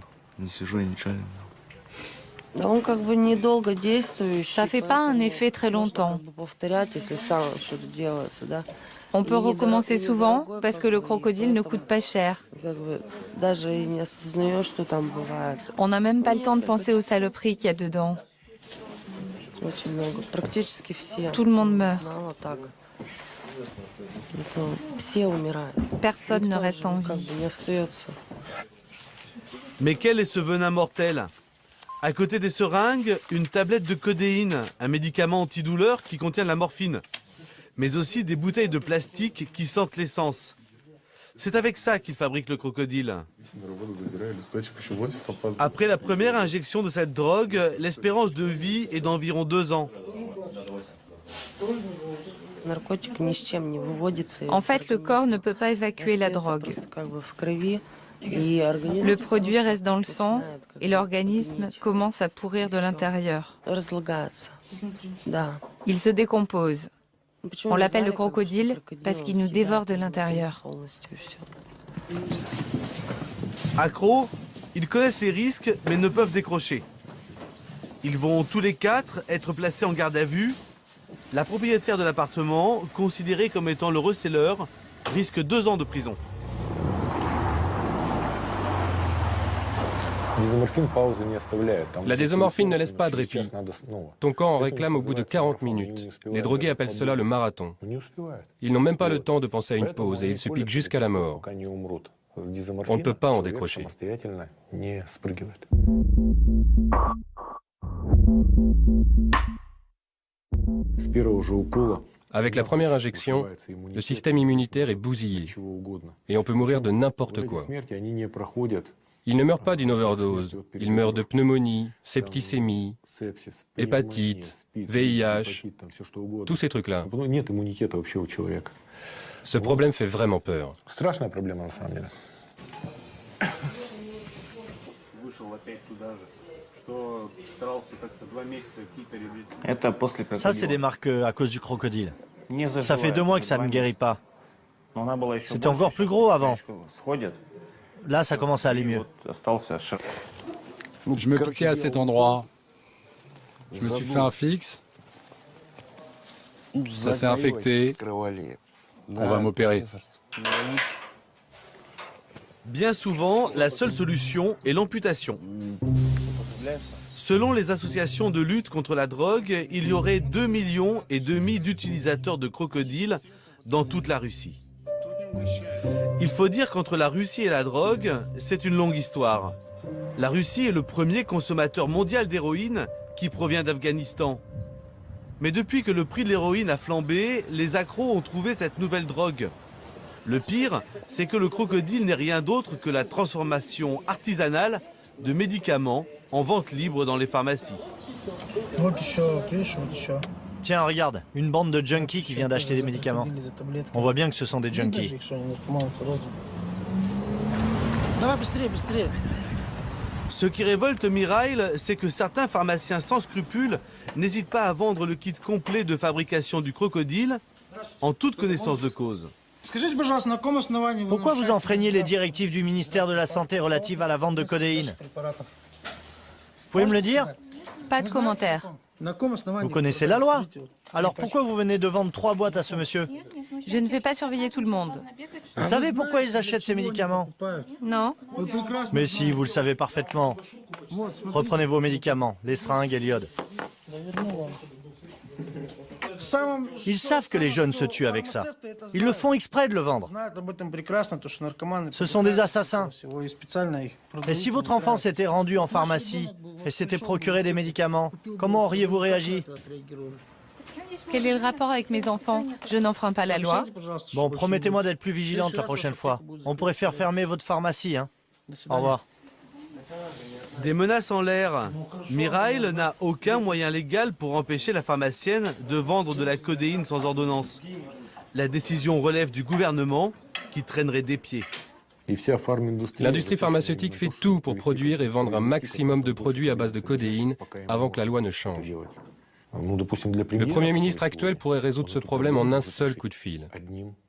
Ça fait pas un effet très longtemps. On peut recommencer souvent parce que le crocodile ne coûte pas cher. On n'a même pas le temps de penser aux saloperies qu'il y a dedans. Tout le monde meurt. Personne ne reste en vie. Mais quel est ce venin mortel? À côté des seringues, une tablette de codéine, un médicament antidouleur qui contient de la morphine. Mais aussi des bouteilles de plastique qui sentent l'essence. C'est avec ça qu'ils fabriquent le crocodile. Après la première injection de cette drogue, l'espérance de vie est d'environ 2 ans. En fait, le corps ne peut pas évacuer la drogue. Le produit reste dans le sang et l'organisme commence à pourrir de l'intérieur. Il se décompose. On l'appelle le crocodile parce qu'il nous dévore de l'intérieur. Accros, ils connaissent les risques mais ne peuvent décrocher. Ils vont tous les 4 être placés en garde à vue. La propriétaire de l'appartement, considérée comme étant le receleur, risque 2 ans de prison. La désomorphine ne laisse pas de répit. Ton corps en réclame au bout de 40 minutes. Les drogués appellent cela le marathon. Ils n'ont même pas le temps de penser à une pause et ils se piquent jusqu'à la mort. On ne peut pas en décrocher. Avec la première injection, le système immunitaire est bousillé et on peut mourir de n'importe quoi. Ils ne meurent pas d'une overdose, ils meurent de pneumonie, septicémie, hépatite, VIH, tous ces trucs-là. Ce problème fait vraiment peur. Ça, c'est des marques à cause du crocodile. Ça fait 2 mois que ça ne guérit pas. C'était encore plus gros avant. Là, ça commence à aller mieux. Je me piquais à cet endroit. Je me suis fait un fixe. Ça s'est infecté. On va m'opérer. Bien souvent, la seule solution est l'amputation. Selon les associations de lutte contre la drogue, il y aurait 2,5 millions d'utilisateurs de crocodiles dans toute la Russie. Il faut dire qu'entre la Russie et la drogue, c'est une longue histoire. La Russie est le premier consommateur mondial d'héroïne qui provient d'Afghanistan. Mais depuis que le prix de l'héroïne a flambé, les accros ont trouvé cette nouvelle drogue. Le pire, c'est que le crocodile n'est rien d'autre que la transformation artisanale de médicaments en vente libre dans les pharmacies. Tiens, regarde, une bande de junkies qui vient d'acheter des médicaments. On voit bien que ce sont des junkies. Ce qui révolte Mirail, c'est que certains pharmaciens sans scrupules n'hésitent pas à vendre le kit complet de fabrication du crocodile en toute connaissance de cause. Pourquoi vous enfreignez les directives du ministère de la Santé relatives à la vente de codéine? Vous pouvez me le dire? Pas de commentaire. Vous connaissez la loi. Alors pourquoi vous venez de vendre 3 boîtes à ce monsieur? Je ne vais pas surveiller tout le monde. Vous savez pourquoi ils achètent ces médicaments? Non. Mais si, vous le savez parfaitement. Reprenez vos médicaments, les seringues et l'iode. Ils savent que les jeunes se tuent avec ça. Ils le font exprès de le vendre. Ce sont des assassins. Et si votre enfant s'était rendu en pharmacie et s'était procuré des médicaments, comment auriez-vous réagi? Quel est le rapport avec mes enfants? Je n'enfreins pas la loi. Bon, promettez-moi d'être plus vigilante la prochaine fois. On pourrait faire fermer votre pharmacie, hein. Au revoir. Des menaces en l'air. Mirail n'a aucun moyen légal pour empêcher la pharmacienne de vendre de la codéine sans ordonnance. La décision relève du gouvernement qui traînerait des pieds. L'industrie pharmaceutique fait tout pour produire et vendre un maximum de produits à base de codéine avant que la loi ne change. Le Premier ministre actuel pourrait résoudre ce problème en un seul coup de fil.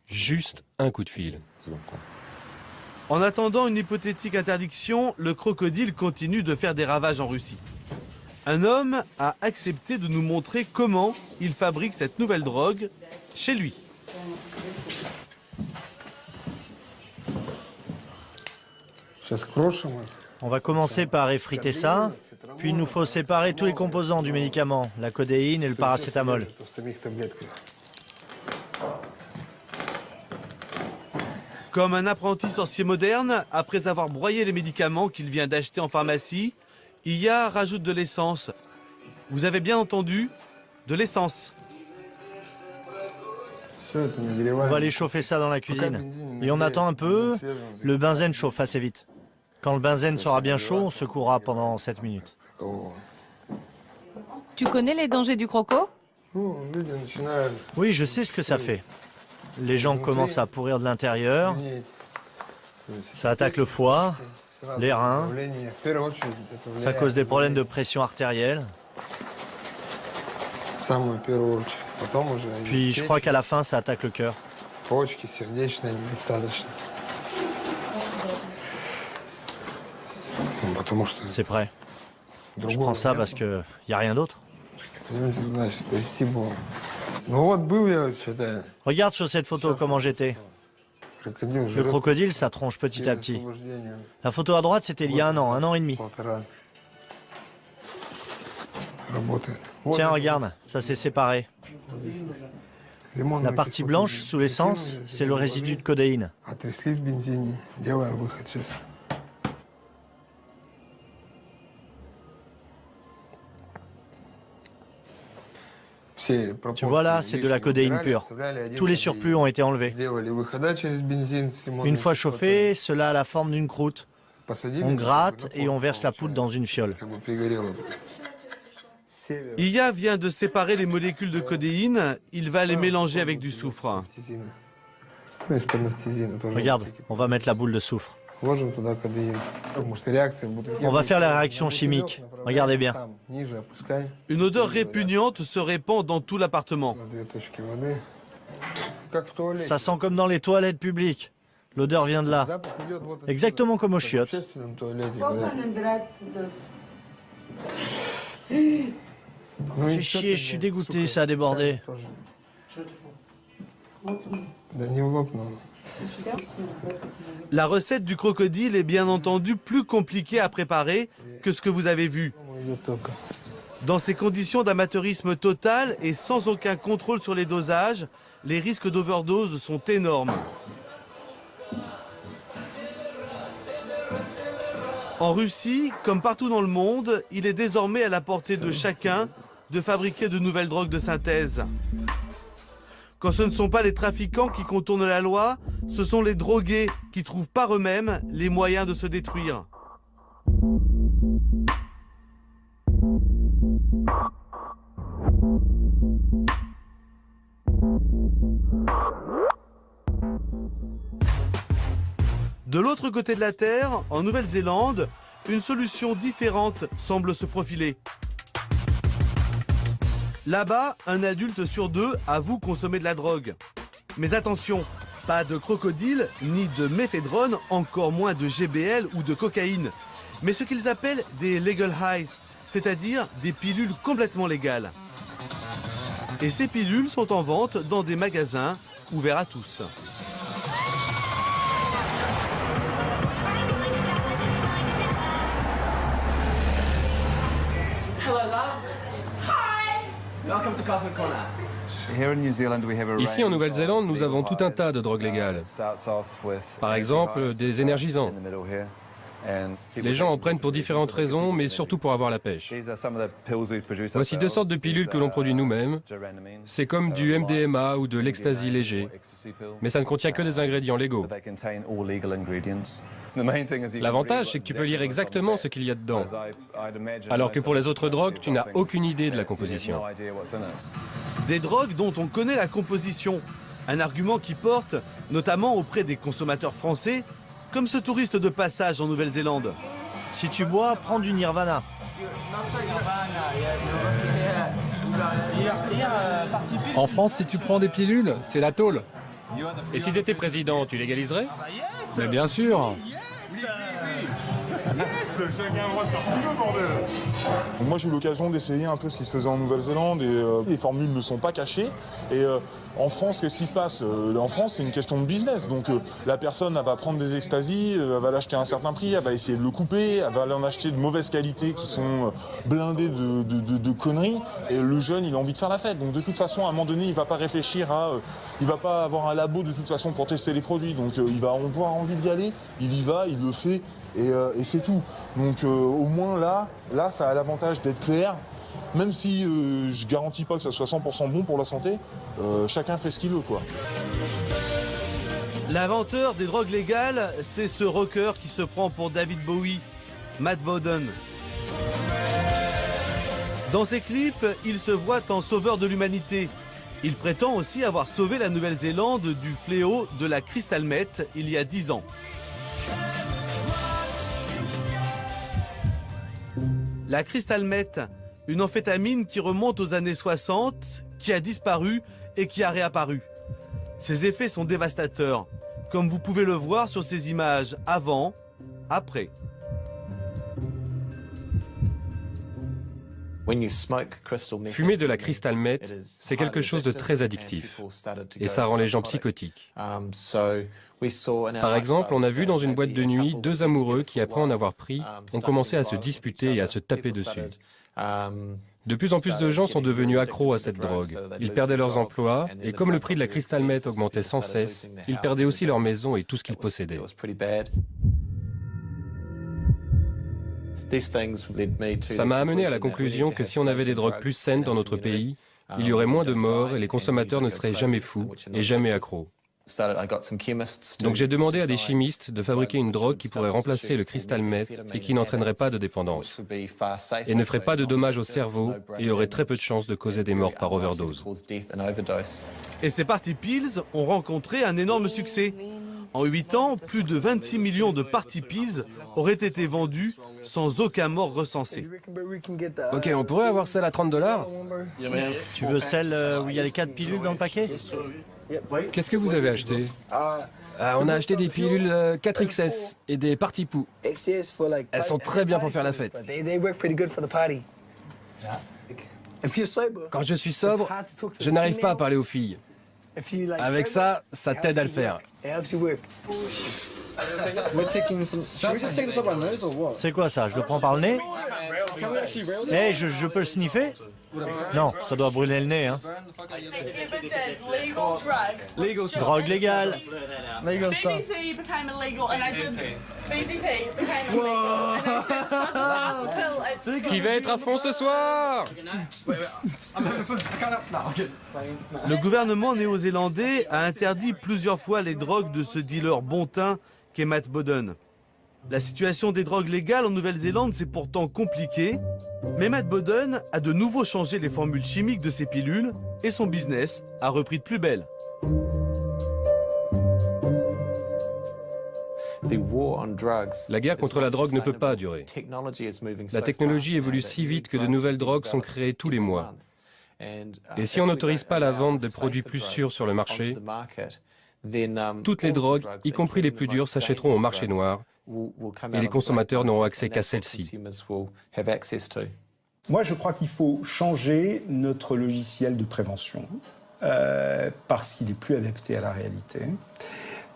Juste un coup de fil. En attendant une hypothétique interdiction, le crocodile continue de faire des ravages en Russie. Un homme a accepté de nous montrer comment il fabrique cette nouvelle drogue chez lui. On va commencer par effriter ça, puis il nous faut séparer tous les composants du médicament, la codéine et le paracétamol. Comme un apprenti sorcier moderne, après avoir broyé les médicaments qu'il vient d'acheter en pharmacie, Iya rajoute de l'essence. Vous avez bien entendu, de l'essence. On va aller chauffer ça dans la cuisine. Et on attend un peu, le benzène chauffe assez vite. Quand le benzène sera bien chaud, on secouera pendant 7 minutes. Tu connais les dangers du croco? Oui, je sais ce que ça fait. Les gens commencent à pourrir de l'intérieur. Ça attaque le foie, les reins. Ça cause des problèmes de pression artérielle. Puis je crois qu'à la fin, ça attaque le cœur. C'est prêt. Je prends ça parce qu'il n'y a rien d'autre. Regarde sur cette photo comment j'étais. Le crocodile, ça tronche petit à petit. La photo à droite, c'était il y a un an et demi. Tiens, regarde, ça s'est séparé. La partie blanche, sous l'essence, c'est le résidu de codéine. Tu vois là, c'est de la codéine pure. Tous les surplus ont été enlevés. Une fois chauffé, cela a la forme d'une croûte. On gratte et on verse la poudre dans une fiole. Iya vient de séparer les molécules de codéine. Il va les mélanger avec du soufre. Regarde, on va mettre la boule de soufre. On va faire la réaction chimique. Regardez bien. Une odeur répugnante se répand dans tout l'appartement. Ça sent comme dans les toilettes publiques. L'odeur vient de là. Exactement comme aux chiottes. Fais chier, je suis dégoûté, ça a débordé. La recette du crocodile est bien entendu plus compliquée à préparer que ce que vous avez vu. Dans ces conditions d'amateurisme total et sans aucun contrôle sur les dosages, les risques d'overdose sont énormes. En Russie, comme partout dans le monde, il est désormais à la portée de chacun de fabriquer de nouvelles drogues de synthèse. Quand ce ne sont pas les trafiquants qui contournent la loi, ce sont les drogués qui trouvent par eux-mêmes les moyens de se détruire. De l'autre côté de la Terre, en Nouvelle-Zélande, une solution différente semble se profiler. Là-bas, un adulte sur deux avoue consommer de la drogue. Mais attention, pas de crocodile, ni de méphédrone, encore moins de GBL ou de cocaïne. Mais ce qu'ils appellent des legal highs, c'est-à-dire des pilules complètement légales. Et ces pilules sont en vente dans des magasins ouverts à tous. Ici, en Nouvelle-Zélande, nous avons tout un tas de drogues légales. Par exemple, des énergisants. Les gens en prennent pour différentes raisons, mais surtout pour avoir la pêche. Voici 2 sortes de pilules que l'on produit nous-mêmes. C'est comme du MDMA ou de l'ecstasy léger, mais ça ne contient que des ingrédients légaux. L'avantage, c'est que tu peux lire exactement ce qu'il y a dedans, alors que pour les autres drogues, tu n'as aucune idée de la composition. Des drogues dont on connaît la composition, un argument qui porte notamment auprès des consommateurs français, comme ce touriste de passage en Nouvelle-Zélande. Si tu bois, prends du Nirvana. En France, si tu prends des pilules, c'est la tôle. Et si tu étais président, tu légaliserais? Mais bien sûr. Chacun a le droit de faire ce qu'il veut, bordel. Moi, j'ai eu l'occasion d'essayer un peu ce qui se faisait en Nouvelle-Zélande et les formules ne sont pas cachées. Et en France, qu'est-ce qui se passe? En France, c'est une question de business. Donc la personne, elle va prendre des extasies, elle va l'acheter à un certain prix, elle va essayer de le couper, elle va en acheter de mauvaise qualité qui sont blindées de conneries. Et le jeune, il a envie de faire la fête. Donc de toute façon, à un moment donné, il va pas réfléchir à... il va pas avoir un labo de toute façon pour tester les produits. Donc il va avoir envie d'y aller, il y va, il le fait. Et c'est tout. Donc au moins là, ça a l'avantage d'être clair. Même si je garantis pas que ça soit 100% bon pour la santé, chacun fait ce qu'il veut, quoi. L'inventeur des drogues légales, c'est ce rocker qui se prend pour David Bowie, Matt Bowden. Dans ses clips, il se voit en sauveur de l'humanité. Il prétend aussi avoir sauvé la Nouvelle-Zélande du fléau de la crystal meth il y a 10 ans. La crystal meth, une amphétamine qui remonte aux années 60, qui a disparu et qui a réapparu. Ses effets sont dévastateurs, comme vous pouvez le voir sur ces images avant, après. Fumer de la crystal meth, c'est quelque chose de très addictif et ça rend les gens psychotiques. Par exemple, on a vu dans une boîte de nuit 2 amoureux qui, après en avoir pris, ont commencé à se disputer et à se taper dessus. De plus en plus de gens sont devenus accros à cette drogue. Ils perdaient leurs emplois et comme le prix de la crystal meth augmentait sans cesse, ils perdaient aussi leur maison et tout ce qu'ils possédaient. Ça m'a amené à la conclusion que si on avait des drogues plus saines dans notre pays, il y aurait moins de morts et les consommateurs ne seraient jamais fous et jamais accros. Donc j'ai demandé à des chimistes de fabriquer une drogue qui pourrait remplacer le crystal meth et qui n'entraînerait pas de dépendance et ne ferait pas de dommages au cerveau et aurait très peu de chances de causer des morts par overdose. Et ces Party Pills ont rencontré un énorme succès. En 8 ans, plus de 26 millions de Party Pills auraient été vendus sans aucun mort recensé. Ok, on pourrait avoir celle à $30 ? Tu veux celle où il y a les 4 pilules dans le paquet? Qu'est-ce que vous avez acheté? On a acheté des pilules 4XS et des Party Poo. Elles sont très bien pour faire la fête. Quand je suis sobre, je n'arrive pas à parler aux filles. Avec ça, ça t'aide à le faire. C'est quoi ça? Je le prends par le nez? Hey, je peux le sniffer? Non, ça doit brûler le nez, hein. Drogue légale. BBC became illegal and I did BCP became illegal and I did Qui va être à fond ce soir? Le gouvernement néo-zélandais a interdit plusieurs fois les drogues de ce dealer bon teint qu'est Matt Bowden. La situation des drogues légales en Nouvelle-Zélande, c'est pourtant compliqué, mais Matt Bowden a de nouveau changé les formules chimiques de ses pilules et son business a repris de plus belle. La guerre contre la drogue ne peut pas durer. La technologie évolue si vite que de nouvelles drogues sont créées tous les mois. Et si on n'autorise pas la vente de produits plus sûrs sur le marché, toutes les drogues, y compris les plus dures, s'achèteront au marché noir et les consommateurs n'auront accès qu'à celles-ci. Moi, je crois qu'il faut changer notre logiciel de prévention parce qu'il est plus adapté à la réalité.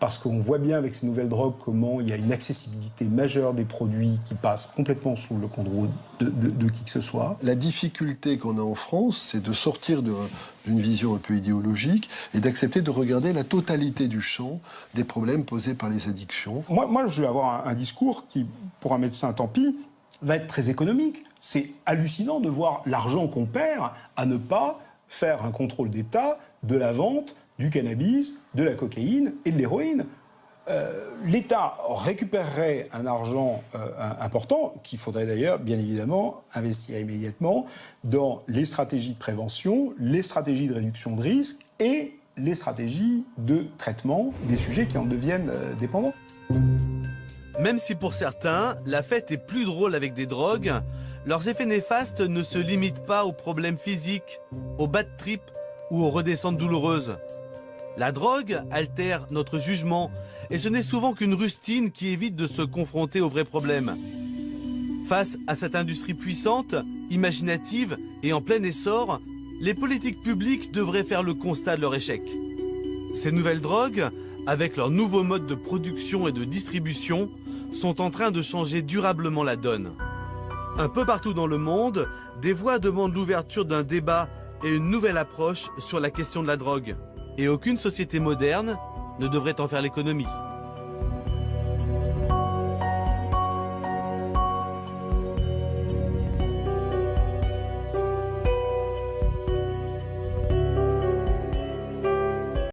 parce qu'on voit bien avec ces nouvelles drogues comment il y a une accessibilité majeure des produits qui passent complètement sous le contrôle de qui que ce soit. La difficulté qu'on a en France, c'est de sortir d'une vision un peu idéologique et d'accepter de regarder la totalité du champ des problèmes posés par les addictions. Moi je vais avoir un discours qui, pour un médecin, tant pis, va être très économique. C'est hallucinant de voir l'argent qu'on perd à ne pas faire un contrôle d'État de la vente du cannabis, de la cocaïne et de l'héroïne. L'État récupérerait un argent important, qu'il faudrait d'ailleurs, bien évidemment, investir immédiatement dans les stratégies de prévention, les stratégies de réduction de risque et les stratégies de traitement des sujets qui en deviennent dépendants. Même si pour certains, la fête est plus drôle avec des drogues, leurs effets néfastes ne se limitent pas aux problèmes physiques, aux bad trips ou aux redescentes douloureuses. La drogue altère notre jugement et ce n'est souvent qu'une rustine qui évite de se confronter aux vrais problèmes. Face à cette industrie puissante, imaginative et en plein essor, les politiques publiques devraient faire le constat de leur échec. Ces nouvelles drogues, avec leur nouveau mode de production et de distribution, sont en train de changer durablement la donne. Un peu partout dans le monde, des voix demandent l'ouverture d'un débat et une nouvelle approche sur la question de la drogue. Et aucune société moderne ne devrait en faire l'économie.